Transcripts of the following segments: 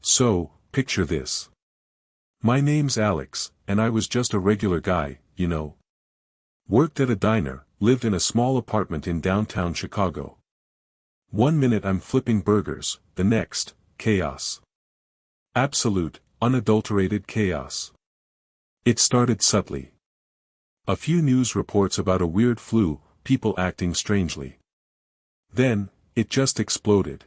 So, picture this. My name's Alex, and I was just a regular guy, you know. Worked at a diner, lived in a small apartment in downtown Chicago. One minute I'm flipping burgers, the next, chaos. Absolute, unadulterated chaos. It started subtly. A few news reports about a weird flu, people acting strangely. Then, it just exploded.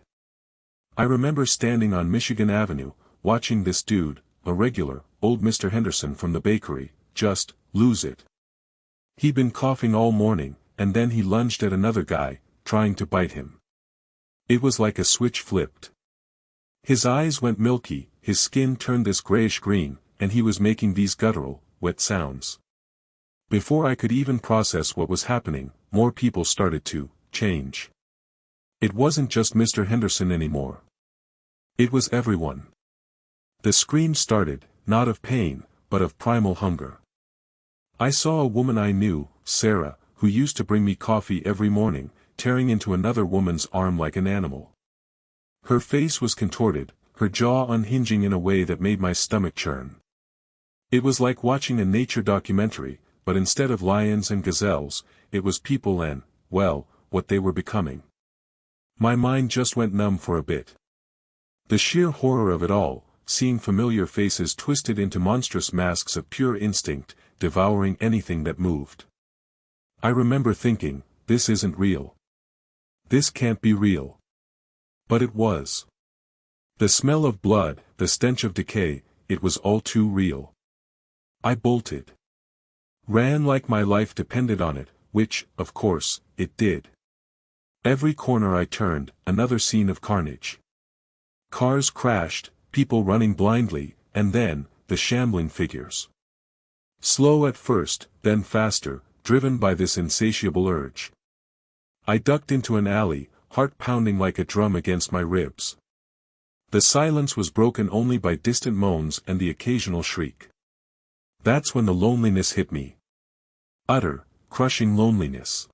I remember standing on Michigan Avenue, watching this dude, a regular, old Mr. Henderson from the bakery, just lose it. He'd been coughing all morning, and then he lunged at another guy, trying to bite him. It was like a switch flipped. His eyes went milky, his skin turned this grayish-green, and he was making these guttural, wet sounds. Before I could even process what was happening, more people started to change. It wasn't just Mr. Henderson anymore. It was everyone. The screams started, not of pain, but of primal hunger. I saw a woman I knew, Sarah, who used to bring me coffee every morning, tearing into another woman's arm like an animal. Her face was contorted, her jaw unhinging in a way that made my stomach churn. It was like watching a nature documentary, but instead of lions and gazelles, it was people and, well, what they were becoming. My mind just went numb for a bit. The sheer horror of it all, seeing familiar faces twisted into monstrous masks of pure instinct, devouring anything that moved. I remember thinking, this isn't real. This can't be real. But it was. The smell of blood, the stench of decay, it was all too real. I bolted. Ran like my life depended on it, which, of course, it did. Every corner I turned, another scene of carnage. Cars crashed, people running blindly, and then, the shambling figures. Slow at first, then faster, driven by this insatiable urge. I ducked into an alley, heart pounding like a drum against my ribs. The silence was broken only by distant moans and the occasional shriek. That's when the loneliness hit me. Utter, crushing loneliness.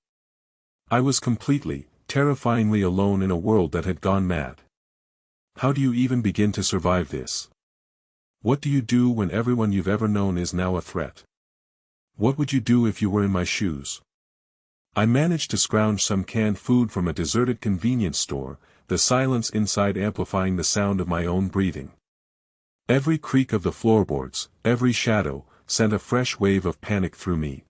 I was completely, terrifyingly alone in a world that had gone mad. How do you even begin to survive this? What do you do when everyone you've ever known is now a threat? What would you do if you were in my shoes? I managed to scrounge some canned food from a deserted convenience store, the silence inside amplifying the sound of my own breathing. Every creak of the floorboards, every shadow, sent a fresh wave of panic through me.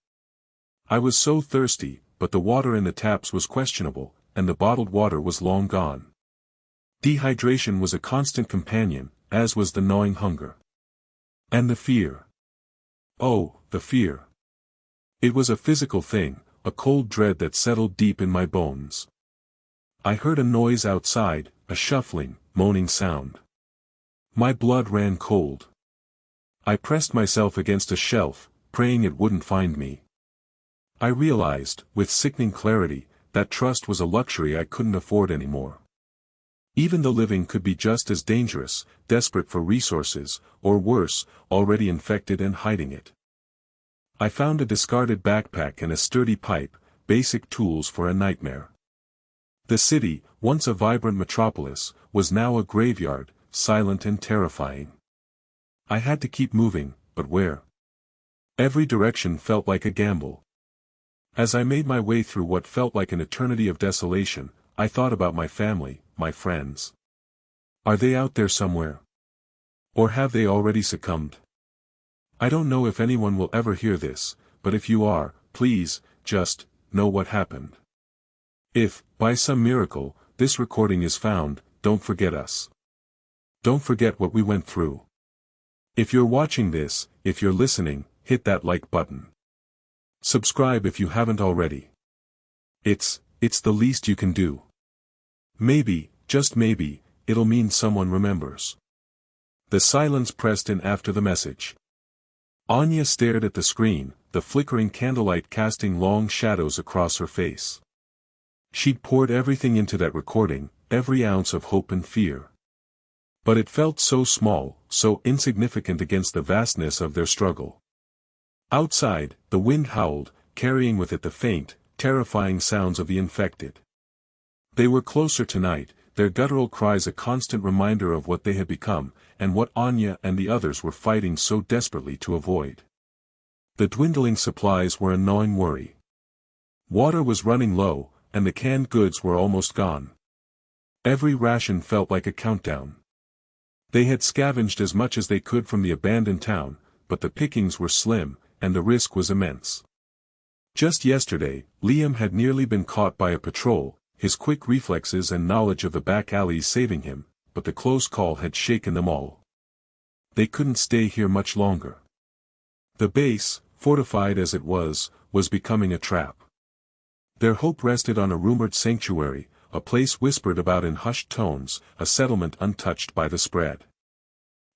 I was so thirsty, but the water in the taps was questionable, and the bottled water was long gone. Dehydration was a constant companion, as was the gnawing hunger. And the fear. Oh, the fear. It was a physical thing, a cold dread that settled deep in my bones. I heard a noise outside, a shuffling, moaning sound. My blood ran cold. I pressed myself against a shelf, praying it wouldn't find me. I realized, with sickening clarity, that trust was a luxury I couldn't afford anymore. Even the living could be just as dangerous, desperate for resources, or worse, already infected and hiding it. I found a discarded backpack and a sturdy pipe, basic tools for a nightmare. The city, once a vibrant metropolis, was now a graveyard, silent and terrifying. I had to keep moving, but where? Every direction felt like a gamble. As I made my way through what felt like an eternity of desolation, I thought about my family, my friends. Are they out there somewhere? Or have they already succumbed? I don't know if anyone will ever hear this, but if you are, please, just, know what happened. If, by some miracle, this recording is found, don't forget us. Don't forget what we went through. If you're watching this, if you're listening, hit that like button. Subscribe if you haven't already. It's the least you can do. Maybe, just maybe, it'll mean someone remembers. The silence pressed in after the message. Anya stared at the screen, the flickering candlelight casting long shadows across her face. She'd poured everything into that recording, every ounce of hope and fear. But it felt so small, so insignificant against the vastness of their struggle. Outside, the wind howled, carrying with it the faint, terrifying sounds of the infected. They were closer tonight, their guttural cries a constant reminder of what they had become, and what Anya and the others were fighting so desperately to avoid. The dwindling supplies were a gnawing worry. Water was running low, and the canned goods were almost gone. Every ration felt like a countdown. They had scavenged as much as they could from the abandoned town, but the pickings were slim, and the risk was immense. Just yesterday, Liam had nearly been caught by a patrol, his quick reflexes and knowledge of the back alleys saving him, but the close call had shaken them all. They couldn't stay here much longer. The base, fortified as it was becoming a trap. Their hope rested on a rumored sanctuary, a place whispered about in hushed tones, a settlement untouched by the spread.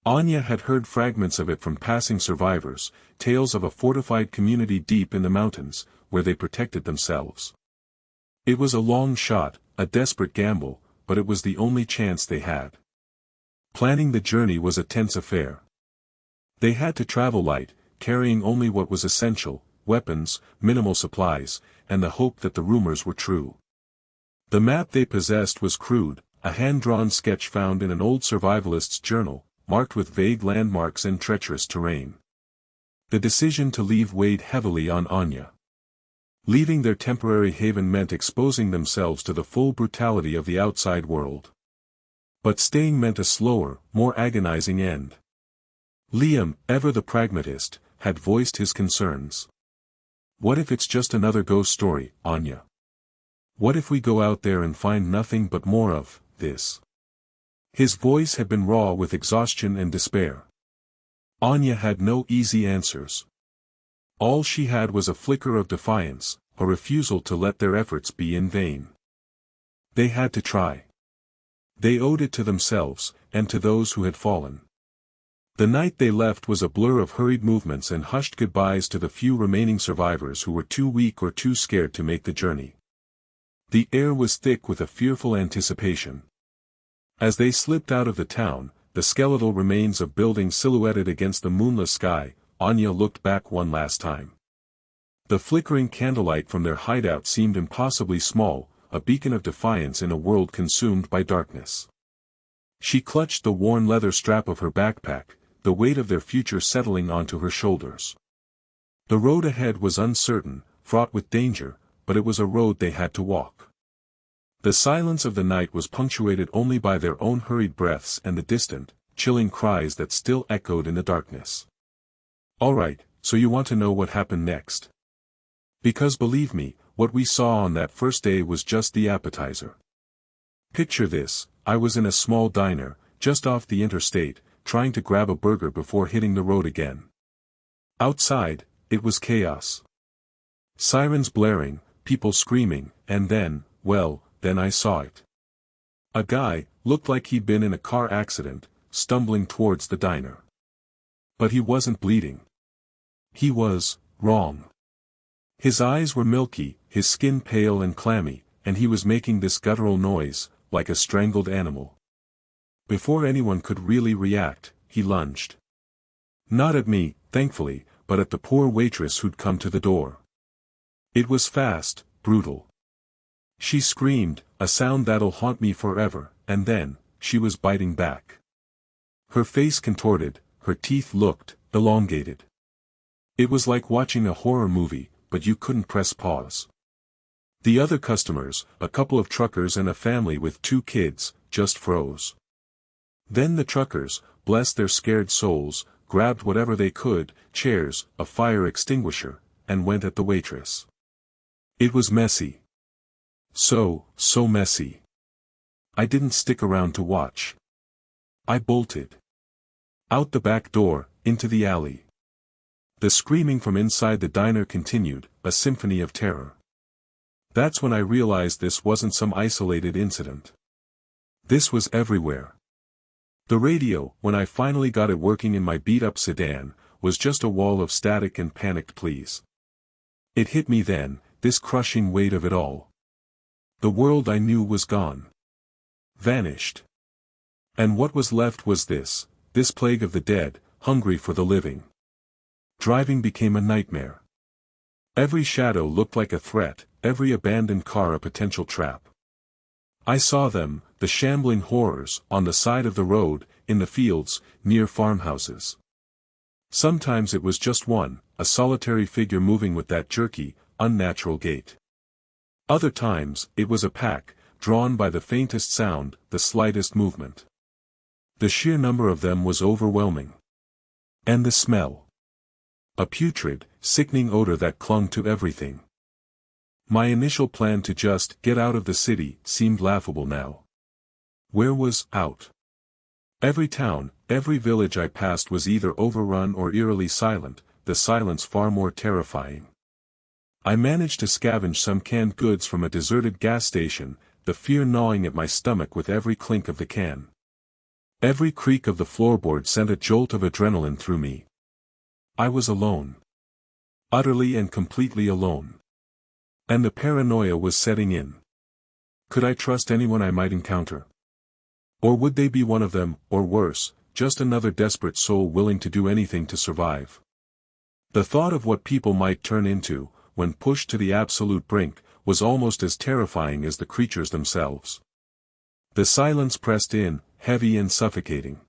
Anya had heard fragments of it from passing survivors, tales of a fortified community deep in the mountains, where they protected themselves. It was a long shot, a desperate gamble, but it was the only chance they had. Planning the journey was a tense affair. They had to travel light, carrying only what was essential, weapons, minimal supplies, and the hope that the rumors were true. The map they possessed was crude, a hand-drawn sketch found in an old survivalist's journal, marked with vague landmarks and treacherous terrain. The decision to leave weighed heavily on Anya. Leaving their temporary haven meant exposing themselves to the full brutality of the outside world. But staying meant a slower, more agonizing end. Liam, ever the pragmatist, had voiced his concerns. What if it's just another ghost story, Anya? What if we go out there and find nothing but more of this? His voice had been raw with exhaustion and despair. Anya had no easy answers. All she had was a flicker of defiance, a refusal to let their efforts be in vain. They had to try. They owed it to themselves, and to those who had fallen. The night they left was a blur of hurried movements and hushed goodbyes to the few remaining survivors who were too weak or too scared to make the journey. The air was thick with a fearful anticipation. As they slipped out of the town, the skeletal remains of buildings silhouetted against the moonless sky, Anya looked back one last time. The flickering candlelight from their hideout seemed impossibly small, a beacon of defiance in a world consumed by darkness. She clutched the worn leather strap of her backpack, the weight of their future settling onto her shoulders. The road ahead was uncertain, fraught with danger, but it was a road they had to walk. The silence of the night was punctuated only by their own hurried breaths and the distant, chilling cries that still echoed in the darkness. "All right, so you want to know what happened next?" "Because believe me, what we saw on that first day was just the appetizer. Picture this, I was in a small diner, just off the interstate, trying to grab a burger before hitting the road again. Outside, it was chaos. Sirens blaring, people screaming, and then, well, then I saw it. A guy, looked like he'd been in a car accident, stumbling towards the diner. But he wasn't bleeding. He was wrong. His eyes were milky, his skin pale and clammy, and he was making this guttural noise, like a strangled animal. Before anyone could really react, he lunged. Not at me, thankfully, but at the poor waitress who'd come to the door. It was fast, brutal. She screamed, a sound that'll haunt me forever, and then, she was biting back. Her face contorted, her teeth looked elongated. It was like watching a horror movie, but you couldn't press pause. The other customers, a couple of truckers and a family with 2 kids, just froze. Then the truckers, bless their scared souls, grabbed whatever they could, chairs, a fire extinguisher, and went at the waitress. It was messy. So messy. I didn't stick around to watch. I bolted. Out the back door, into the alley. The screaming from inside the diner continued, a symphony of terror. That's when I realized this wasn't some isolated incident. This was everywhere. The radio, when I finally got it working in my beat-up sedan, was just a wall of static and panicked pleas. It hit me then, this crushing weight of it all. The world I knew was gone. Vanished. And what was left was this plague of the dead, hungry for the living. Driving became a nightmare. Every shadow looked like a threat, every abandoned car a potential trap. I saw them, the shambling horrors, on the side of the road, in the fields, near farmhouses. Sometimes it was just one, a solitary figure moving with that jerky, unnatural gait. Other times, it was a pack, drawn by the faintest sound, the slightest movement. The sheer number of them was overwhelming. And the smell. A putrid, sickening odor that clung to everything. My initial plan to just get out of the city seemed laughable now. Where was out? Every town, every village I passed was either overrun or eerily silent, the silence far more terrifying. I managed to scavenge some canned goods from a deserted gas station, the fear gnawing at my stomach with every clink of the can. Every creak of the floorboard sent a jolt of adrenaline through me. I was alone. Utterly and completely alone. And the paranoia was setting in. Could I trust anyone I might encounter? Or would they be one of them, or worse, just another desperate soul willing to do anything to survive? The thought of what people might turn into, when pushed to the absolute brink, was almost as terrifying as the creatures themselves. The silence pressed in, heavy and suffocating.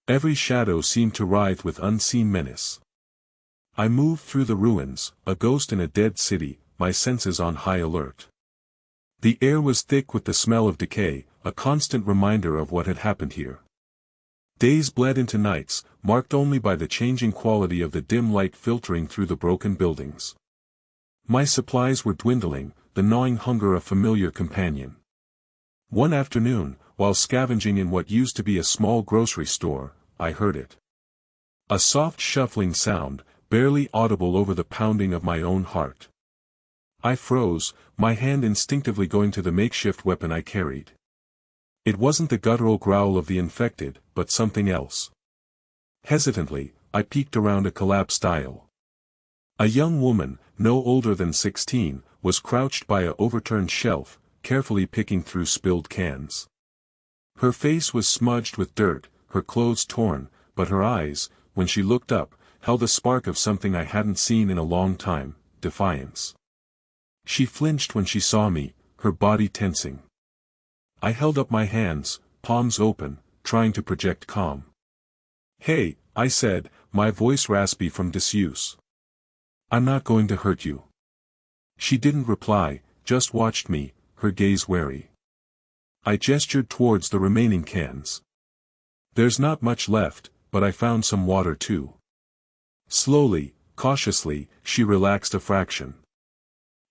Every shadow seemed to writhe with unseen menace. I moved through the ruins, a ghost in a dead city, my senses on high alert. The air was thick with the smell of decay, a constant reminder of what had happened here. Days bled into nights, marked only by the changing quality of the dim light filtering through the broken buildings. My supplies were dwindling, the gnawing hunger a familiar companion. One afternoon, while scavenging in what used to be a small grocery store, I heard it. A soft shuffling sound, barely audible over the pounding of my own heart. I froze, my hand instinctively going to the makeshift weapon I carried. It wasn't the guttural growl of the infected, but something else. Hesitantly, I peeked around a collapsed aisle. A young woman, no older than 16, was crouched by a overturned shelf, carefully picking through spilled cans. Her face was smudged with dirt, her clothes torn, but her eyes, when she looked up, held a spark of something I hadn't seen in a long time, defiance. She flinched when she saw me, her body tensing. I held up my hands, palms open, trying to project calm. "Hey," I said, my voice raspy from disuse. "I'm not going to hurt you." She didn't reply, just watched me, her gaze wary. I gestured towards the remaining cans. "There's not much left, but I found some water too." Slowly, cautiously, she relaxed a fraction.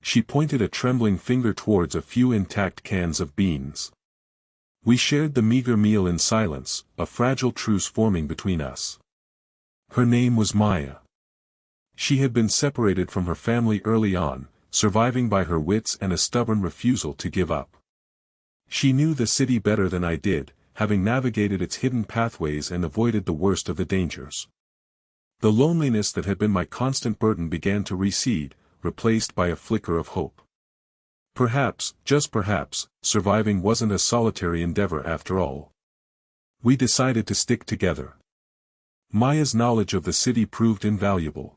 She pointed a trembling finger towards a few intact cans of beans. We shared the meager meal in silence, a fragile truce forming between us. Her name was Maya. She had been separated from her family early on, surviving by her wits and a stubborn refusal to give up. She knew the city better than I did, having navigated its hidden pathways and avoided the worst of the dangers. The loneliness that had been my constant burden began to recede, replaced by a flicker of hope. Perhaps, just perhaps, surviving wasn't a solitary endeavor after all. We decided to stick together. Maya's knowledge of the city proved invaluable.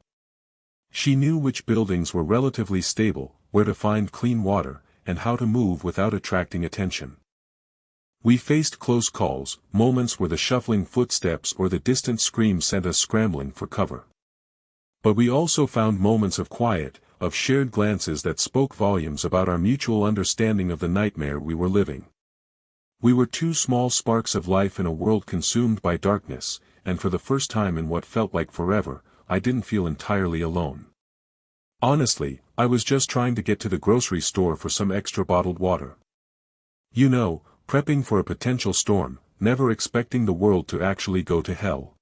She knew which buildings were relatively stable, where to find clean water, and how to move without attracting attention. We faced close calls, moments where the shuffling footsteps or the distant screams sent us scrambling for cover. But we also found moments of quiet, of shared glances that spoke volumes about our mutual understanding of the nightmare we were living. We were two small sparks of life in a world consumed by darkness, and for the first time in what felt like forever, I didn't feel entirely alone. Honestly, I was just trying to get to the grocery store for some extra bottled water. You know, prepping for a potential storm, never expecting the world to actually go to hell.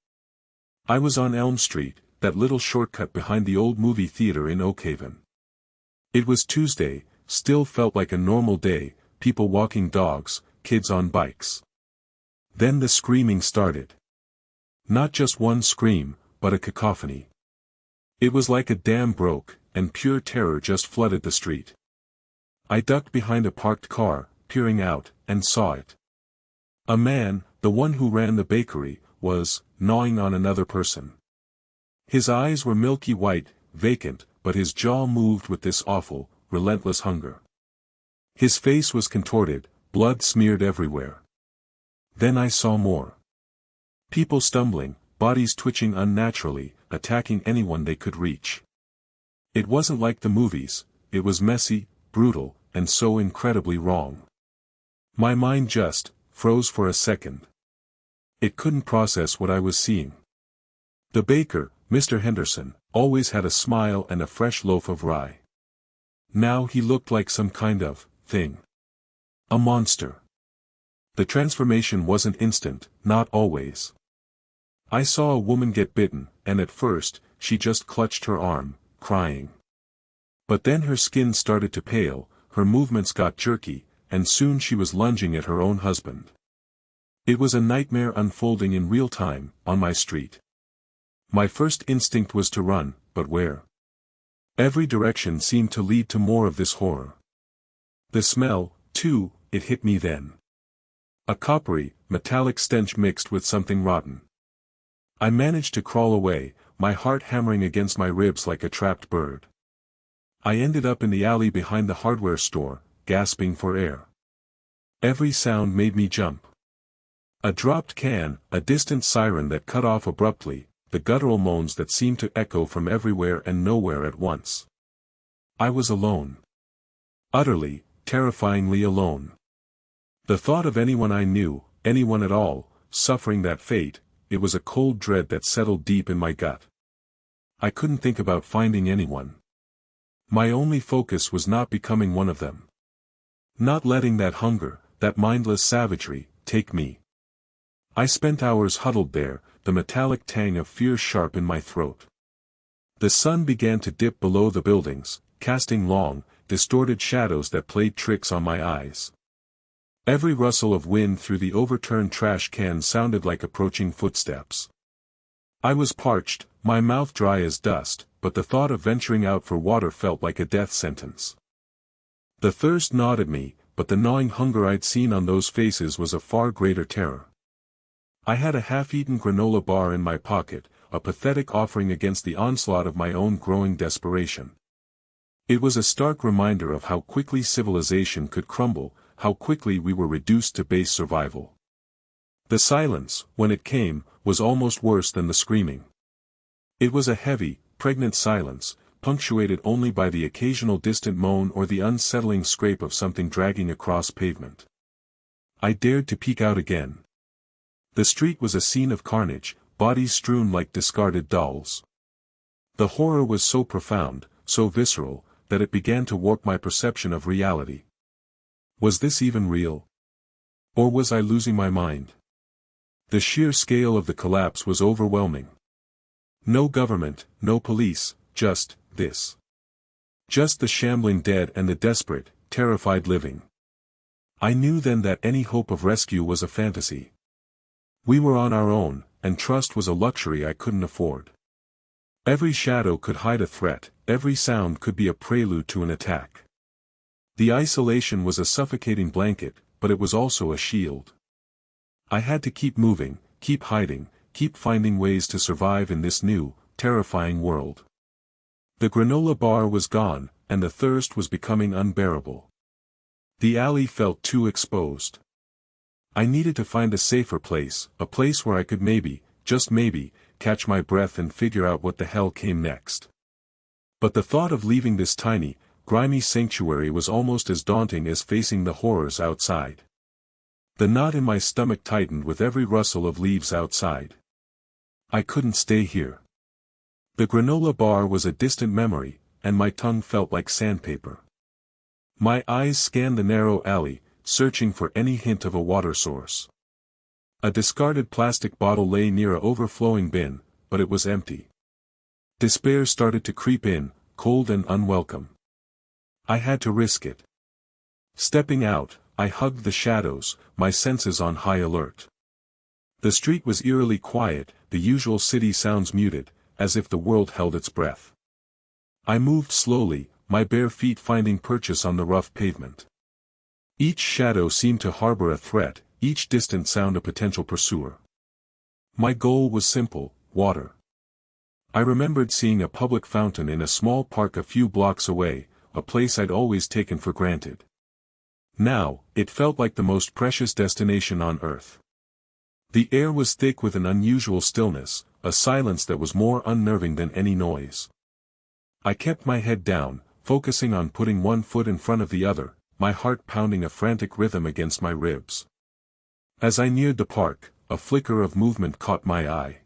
I was on Elm Street, that little shortcut behind the old movie theater in Oakhaven. It was Tuesday, still felt like a normal day, people walking dogs, kids on bikes. Then the screaming started. Not just one scream, but a cacophony. It was like a dam broke, and pure terror just flooded the street. I ducked behind a parked car, peering out, and saw it. A man, the one who ran the bakery, was gnawing on another person. His eyes were milky white, vacant, but his jaw moved with this awful, relentless hunger. His face was contorted, blood smeared everywhere. Then I saw more. People stumbling, bodies twitching unnaturally, attacking anyone they could reach. It wasn't like the movies, it was messy, brutal, and so incredibly wrong. My mind just froze for a second. It couldn't process what I was seeing. The baker, Mr. Henderson, always had a smile and a fresh loaf of rye. Now he looked like some kind of thing. A monster. The transformation wasn't instant, not always. I saw a woman get bitten, and at first, she just clutched her arm, crying. But then her skin started to pale, her movements got jerky, and soon she was lunging at her own husband. It was a nightmare unfolding in real time, on my street. My first instinct was to run, but where? Every direction seemed to lead to more of this horror. The smell, too, it hit me then. A coppery, metallic stench mixed with something rotten. I managed to crawl away, my heart hammering against my ribs like a trapped bird. I ended up in the alley behind the hardware store, gasping for air. Every sound made me jump. A dropped can, a distant siren that cut off abruptly, the guttural moans that seemed to echo from everywhere and nowhere at once. I was alone. Utterly, terrifyingly alone. The thought of anyone I knew, anyone at all, suffering that fate, it was a cold dread that settled deep in my gut. I couldn't think about finding anyone. My only focus was not becoming one of them. Not letting that hunger, that mindless savagery, take me. I spent hours huddled there, the metallic tang of fear sharp in my throat. The sun began to dip below the buildings, casting long, distorted shadows that played tricks on my eyes. Every rustle of wind through the overturned trash can sounded like approaching footsteps. I was parched, my mouth dry as dust, but the thought of venturing out for water felt like a death sentence. The thirst gnawed at me, but the gnawing hunger I'd seen on those faces was a far greater terror. I had a half-eaten granola bar in my pocket, a pathetic offering against the onslaught of my own growing desperation. It was a stark reminder of how quickly civilization could crumble, how quickly we were reduced to base survival. The silence, when it came, was almost worse than the screaming. It was a heavy, pregnant silence, punctuated only by the occasional distant moan or the unsettling scrape of something dragging across pavement. I dared to peek out again. The street was a scene of carnage, bodies strewn like discarded dolls. The horror was so profound, so visceral, that it began to warp my perception of reality. Was this even real? Or was I losing my mind? The sheer scale of the collapse was overwhelming. No government, no police, just this. Just the shambling dead and the desperate, terrified living. I knew then that any hope of rescue was a fantasy. We were on our own, and trust was a luxury I couldn't afford. Every shadow could hide a threat, every sound could be a prelude to an attack. The isolation was a suffocating blanket, but it was also a shield. I had to keep moving, keep hiding, keep finding ways to survive in this new, terrifying world. The granola bar was gone, and the thirst was becoming unbearable. The alley felt too exposed. I needed to find a safer place, a place where I could maybe, just maybe, catch my breath and figure out what the hell came next. But the thought of leaving this tiny, grimy sanctuary was almost as daunting as facing the horrors outside. The knot in my stomach tightened with every rustle of leaves outside. I couldn't stay here. The granola bar was a distant memory, and my tongue felt like sandpaper. My eyes scanned the narrow alley, searching for any hint of a water source. A discarded plastic bottle lay near an overflowing bin, but it was empty. Despair started to creep in, cold and unwelcome. I had to risk it. Stepping out, I hugged the shadows, my senses on high alert. The street was eerily quiet, the usual city sounds muted, as if the world held its breath. I moved slowly, my bare feet finding purchase on the rough pavement. Each shadow seemed to harbor a threat, each distant sound a potential pursuer. My goal was simple: water. I remembered seeing a public fountain in a small park a few blocks away, a place I'd always taken for granted. Now, it felt like the most precious destination on earth. The air was thick with an unusual stillness, a silence that was more unnerving than any noise. I kept my head down, focusing on putting one foot in front of the other, my heart pounding a frantic rhythm against my ribs. As I neared the park, a flicker of movement caught my eye.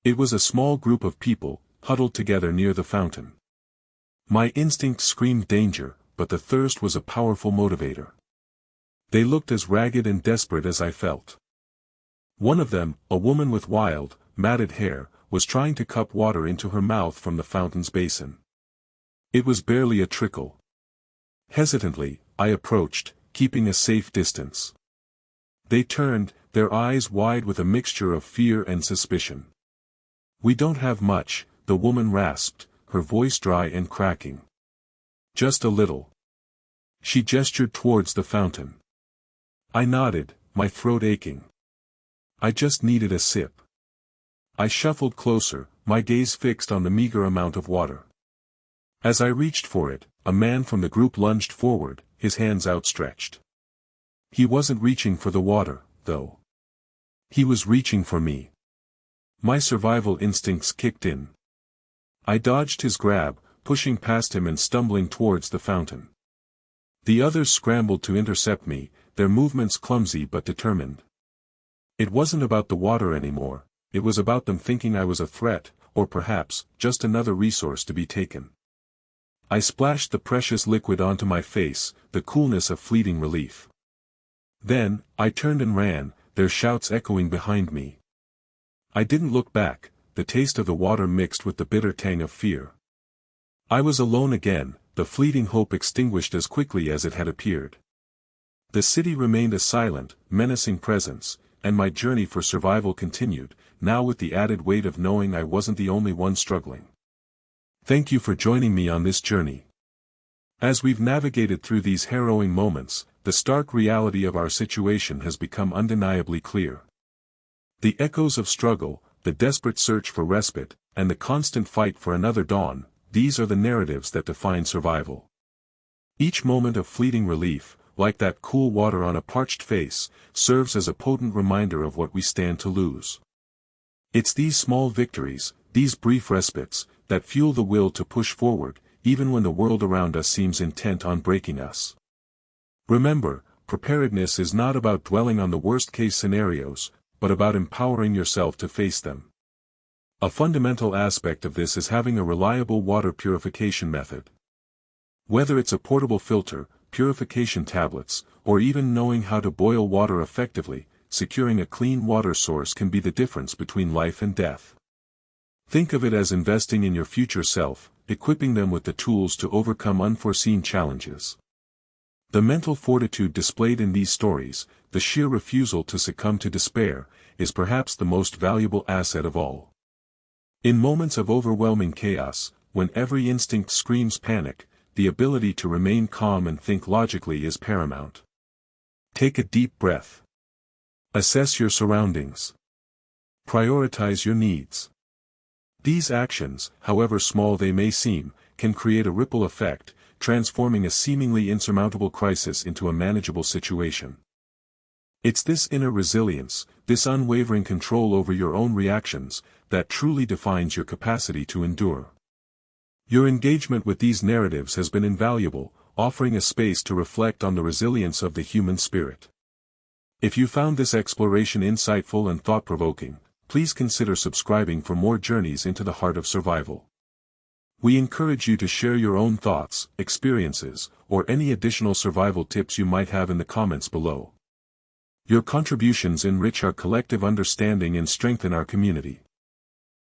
It was a small group of people, huddled together near the fountain. My instinct screamed danger, but the thirst was a powerful motivator. They looked as ragged and desperate as I felt. One of them, a woman with wild, matted hair, was trying to cup water into her mouth from the fountain's basin. It was barely a trickle. Hesitantly, I approached, keeping a safe distance. They turned, their eyes wide with a mixture of fear and suspicion. "We don't have much," the woman rasped, her voice dry and cracking. "Just a little." She gestured towards the fountain. I nodded, my throat aching. I just needed a sip. I shuffled closer, my gaze fixed on the meager amount of water. As I reached for it, a man from the group lunged forward, his hands outstretched. He wasn't reaching for the water, though. He was reaching for me. My survival instincts kicked in. I dodged his grab, pushing past him and stumbling towards the fountain. The others scrambled to intercept me, their movements clumsy but determined. It wasn't about the water anymore, it was about them thinking I was a threat, or perhaps, just another resource to be taken. I splashed the precious liquid onto my face, the coolness of fleeting relief. Then, I turned and ran, their shouts echoing behind me. I didn't look back, the taste of the water mixed with the bitter tang of fear. I was alone again, the fleeting hope extinguished as quickly as it had appeared. The city remained a silent, menacing presence, and my journey for survival continued, now with the added weight of knowing I wasn't the only one struggling. Thank you for joining me on this journey. As we've navigated through these harrowing moments, the stark reality of our situation has become undeniably clear. The echoes of struggle, the desperate search for respite, and the constant fight for another dawn, these are the narratives that define survival. Each moment of fleeting relief, like that cool water on a parched face, serves as a potent reminder of what we stand to lose. It's these small victories, these brief respites, that fuel the will to push forward, even when the world around us seems intent on breaking us. Remember, preparedness is not about dwelling on the worst-case scenarios, but about empowering yourself to face them. A fundamental aspect of this is having a reliable water purification method. Whether it's a portable filter, purification tablets, or even knowing how to boil water effectively, securing a clean water source can be the difference between life and death. Think of it as investing in your future self, equipping them with the tools to overcome unforeseen challenges. The mental fortitude displayed in these stories, the sheer refusal to succumb to despair, is perhaps the most valuable asset of all. In moments of overwhelming chaos, when every instinct screams panic, the ability to remain calm and think logically is paramount. Take a deep breath. Assess your surroundings. Prioritize your needs. These actions, however small they may seem, can create a ripple effect, transforming a seemingly insurmountable crisis into a manageable situation. It's this inner resilience, this unwavering control over your own reactions, that truly defines your capacity to endure. Your engagement with these narratives has been invaluable, offering a space to reflect on the resilience of the human spirit. If you found this exploration insightful and thought-provoking, please consider subscribing for more journeys into the heart of survival. We encourage you to share your own thoughts, experiences, or any additional survival tips you might have in the comments below. Your contributions enrich our collective understanding and strengthen our community.